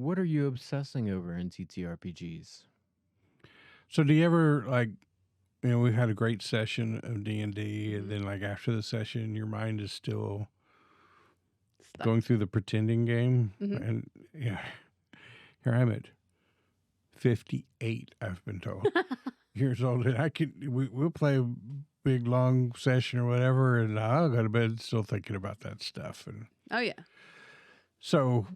what are you obsessing over in TTRPGs? So do you ever we had a great session of D&D, and then after the session, your mind is still going through the pretending game, and yeah, here I'm at 58. I've been told years old, and we'll play a big long session or whatever, and I'll go to bed still thinking about that stuff. And oh yeah, so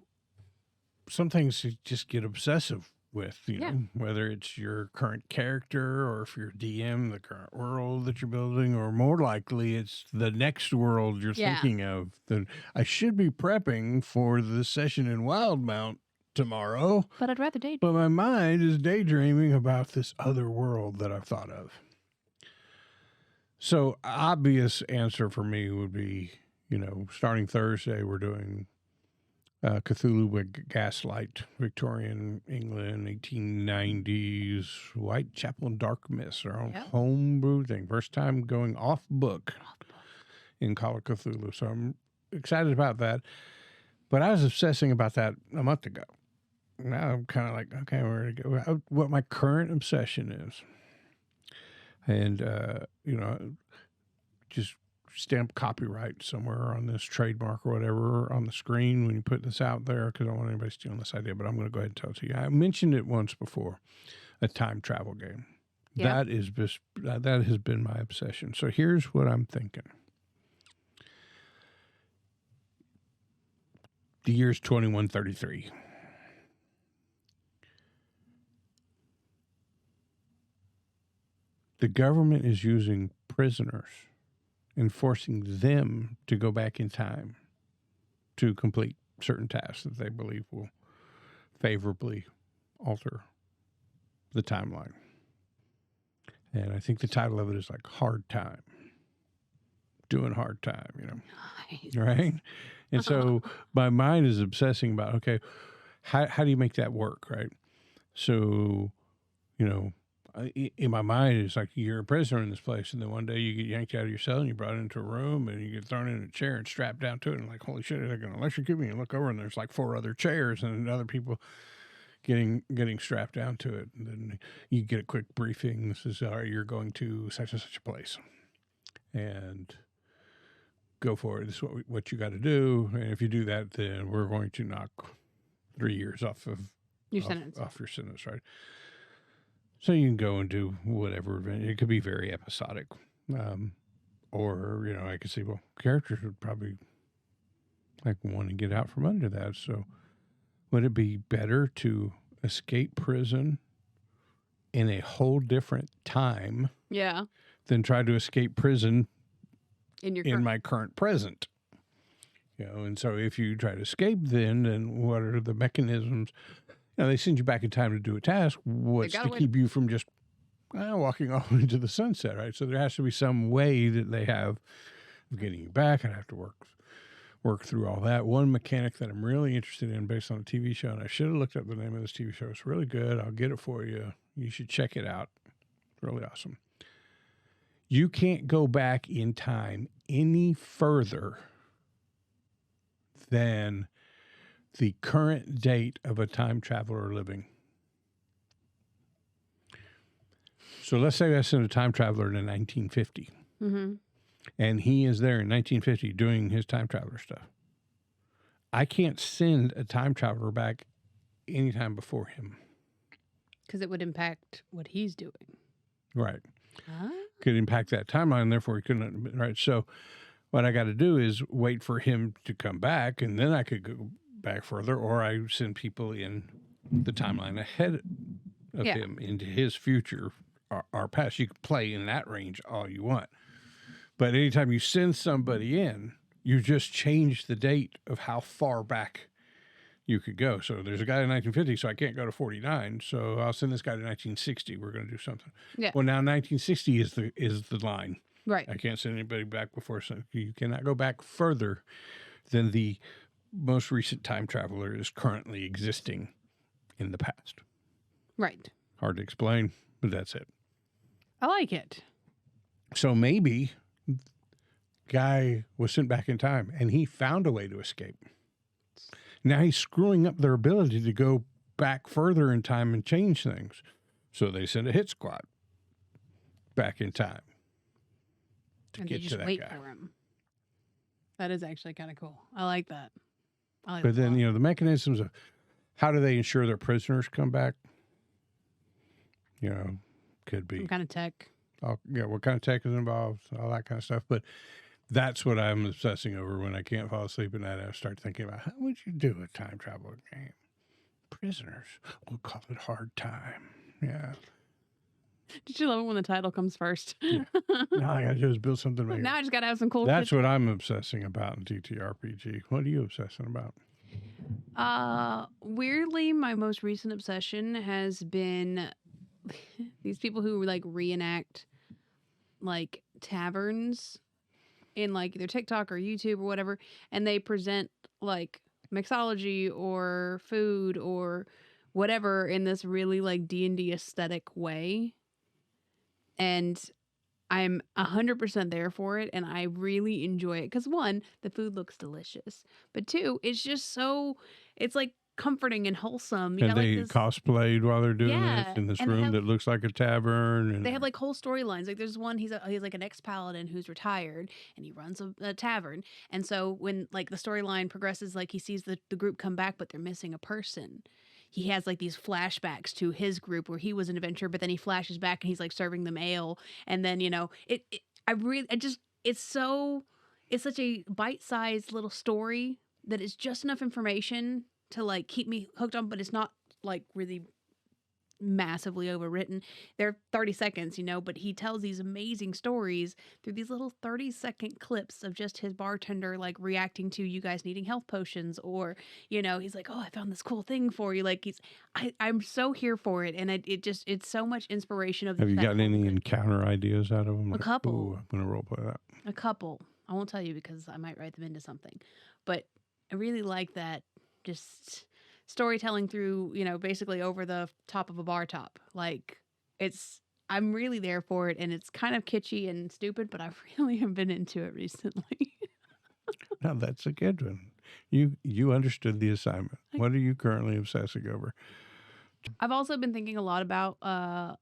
some things you just get obsessive with, you Yeah. know, whether it's your current character or if you're DM, the current world that you're building, or more likely it's the next world you're Yeah. thinking of. That I should be prepping for the session in Wildmount tomorrow, but I'd rather daydream. but my mind is daydreaming about this other world that I've thought of. So obvious answer for me would be, starting Thursday, we're doing Cthulhu with Gaslight, Victorian England, 1890s, Whitechapel and Dark Mist, our own homebrew thing. First time going off book in Call of Cthulhu. So I'm excited about that. But I was obsessing about that a month ago. Now I'm kind of like, okay, where to go? What my current obsession is. And, just stamp copyright somewhere on this trademark or whatever on the screen when you put this out there, because I don't want anybody stealing this idea, but I'm going to go ahead and tell it to you. I mentioned it once before, a time travel game. Yeah. That has been my obsession. So here's what I'm thinking. The year's 2133. The government is using prisoners and forcing them to go back in time to complete certain tasks that they believe will favorably alter the timeline. And I think the title of it is Hard Time. Doing hard time, Nice. right? And so my mind is obsessing about, okay, how do you make that work, right? So, in my mind, it's like you're a prisoner in this place, and then one day you get yanked out of your cell and you're brought into a room and you get thrown in a chair and strapped down to it, and holy shit, they're going to electrocute me. And look over and there's 4 other chairs and other people getting strapped down to it. And then you get a quick briefing. This is, you're going to such and such a place, and go for it. This is what you got to do. And if you do that, then we're going to knock 3 years off Your sentence. off your sentence, right? So you can go and do whatever event. It could be very episodic. Or, I could see, well, characters would probably want to get out from under that. So would it be better to escape prison in a whole different time Yeah. than try to escape prison In my current present? And so if you try to escape then what are the mechanisms? They send you back in time to do a task. What's to keep you from just walking off into the sunset, right? So there has to be some way that they have of getting you back. I'd have to work through all that. One mechanic that I'm really interested in based on a TV show, and I should have looked up the name of this TV show. It's really good. I'll get it for you. You should check it out. It's really awesome. You can't go back in time any further than the current date of a time traveler living. So let's say I send a time traveler in 1950. Mm-hmm. And he is there in 1950 doing his time traveler stuff. I can't send a time traveler back anytime before him. Because it would impact what he's doing. Right. Huh? Could impact that timeline, therefore he couldn't, right? So what I got to do is wait for him to come back, and then I could go back further, or I send people in the timeline ahead of him into his future or past. You can play in that range all you want. But anytime you send somebody in, you just change the date of how far back you could go. So there's a guy in 1950, so I can't go to 49. So I'll send this guy to 1960. We're going to do something. Yeah. Well, now 1960 is the line. Right. I can't send anybody back before. So you cannot go back further than the most recent time traveler is currently existing in the past. Right. Hard to explain, but that's it. I like it. So maybe guy was sent back in time and he found a way to escape. Now he's screwing up their ability to go back further in time and change things. So they send a hit squad back in time to And get they to just that wait guy. for him. That is actually kind of cool. I like that. I like But that a then, lot. the mechanisms of how do they ensure their prisoners come back? Could be. Some kind of tech. What kind of tech is involved, all that kind of stuff. But that's what I'm obsessing over when I can't fall asleep at night. I start thinking about how would you do a time travel game? Prisoners. We'll call it hard time. Yeah. Did you love it when the title comes first? Yeah. Now all I got to do is build something. Now I just got to have some cool That's shit. what I'm obsessing about in TTRPG. What are you obsessing about? Weirdly, my most recent obsession has been these people who like reenact like taverns in like either TikTok or YouTube or whatever, and they present like mixology or food or whatever in this really like D&D aesthetic way. And I'm 100% there for it, and I really enjoy it because one, the food looks delicious, but two, it's just so it's like comforting and wholesome. You And got they like this, cosplayed while they're doing this yeah, in this and they room have that looks like a tavern. And they have like whole storylines. Like there's one he's like an ex-paladin who's retired and he runs a tavern, and so when like the storyline progresses, like he sees the group come back, but they're missing a person. He has like these flashbacks to his group where he was an adventurer, but then he flashes back and he's like serving them ale, and then it's such a bite-sized little story that it's just enough information to like keep me hooked on, but it's not like really massively overwritten. They're 30 seconds, but he tells these amazing stories through these little 30-second clips of just his bartender like reacting to you guys needing health potions, or he's like, oh, I found this cool thing for you. Like I'm so here for it, and it's so much inspiration of have you that gotten any moment. encounter ideas out of them? A couple. Ooh, I'm gonna role play that. A couple. I won't tell you because I might write them into something, but I really like that just storytelling through, basically over the top of a bar top. Like I'm really there for it, and it's kind of kitschy and stupid, but I really have been into it recently. Now that's a good one. You understood the assignment. What are you currently obsessing over? I've also been thinking a lot about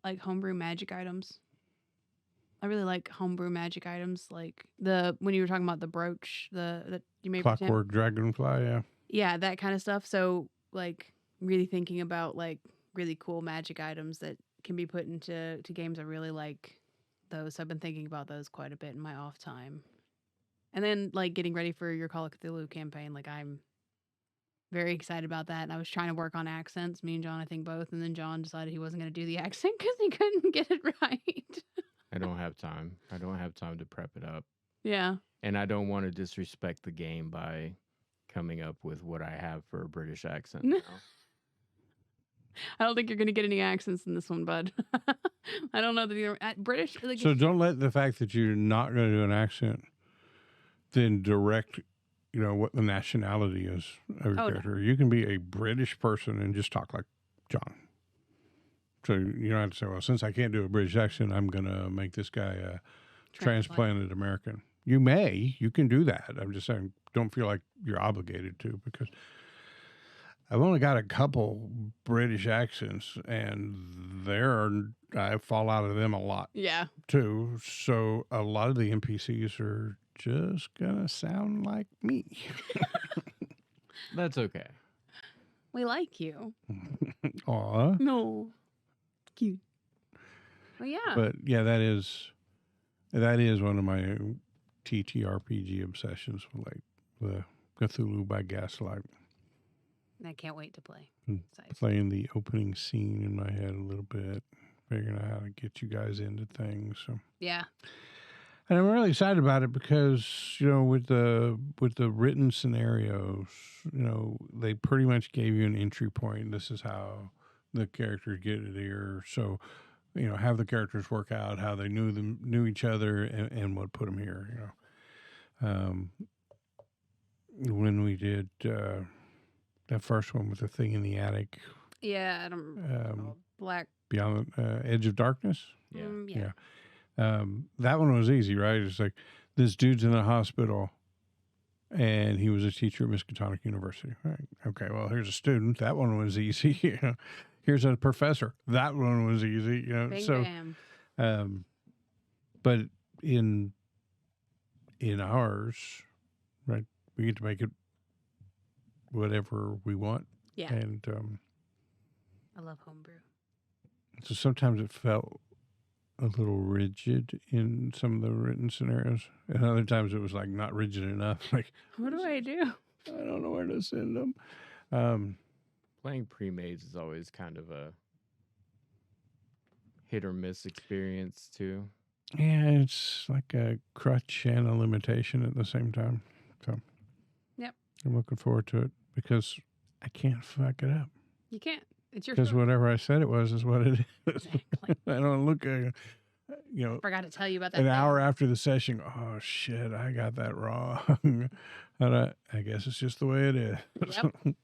like homebrew magic items. I really like homebrew magic items, like when you were talking about the brooch, that you made for Tim. Clockwork Dragonfly, yeah. Yeah, that kind of stuff. So like really thinking about like really cool magic items that can be put into games. I really like those. So I've been thinking about those quite a bit in my off time. And then like getting ready for your Call of Cthulhu campaign, like I'm very excited about that. And I was trying to work on accents, me and John, I think both. And then John decided he wasn't going to do the accent because he couldn't get it right. I don't have time. I don't have time to prep it up. Yeah. And I don't want to disrespect the game by coming up with what I have for a British accent now. I don't think you're going to get any accents in this one, bud. I don't know that you're British. Like, So don't let the fact that you're not going to do an accent then direct, what the nationality is of your character. No. You can be a British person and just talk like John. So you don't have to say, well, since I can't do a British accent, I'm going to make this guy a transplanted American. You can do that. I'm just saying, don't feel like you're obligated to, because I've only got a couple British accents, and I fall out of them a lot. Yeah. Too. So a lot of the NPCs are just gonna sound like me. That's okay. We like you. Aw. No. Cute. Well, yeah. But yeah, that is one of my TTRPG obsessions, like the Cthulhu by Gaslight. I can't wait to play. Playing the opening scene in my head a little bit, figuring out how to get you guys into things. So yeah. And I'm really excited about it because, with the written scenarios, they pretty much gave you an entry point. This is how the characters get it here. So, have the characters work out how they knew each other and what put them here. When we did that first one with the thing in the attic. Yeah, I don't Black Beyond Edge of Darkness. Yeah. Yeah. That one was easy, right? It's like this dude's in a hospital and he was a teacher at Miskatonic University. Right. Okay, well, here's a student. That one was easy. You know. Here's a professor. That one was easy. You know. Bang, So, bam. but in ours, right, we get to make it whatever we want. Yeah. And I love homebrew. so sometimes it felt a little rigid in some of the written scenarios, and other times it was like not rigid enough. Like, What do I do? I don't know where to send them. Playing pre-mades is always kind of a hit or miss experience too. Yeah, it's like a crutch and a limitation at the same time. So, Yep. I'm looking forward to it because I can't fuck it up. You can't. It's your Because story. whatever I said it was is what it is. Exactly. I don't look, Forgot to tell you about that. an hour after the session. Oh shit, I got that wrong. And I guess it's just the way it is. Yep.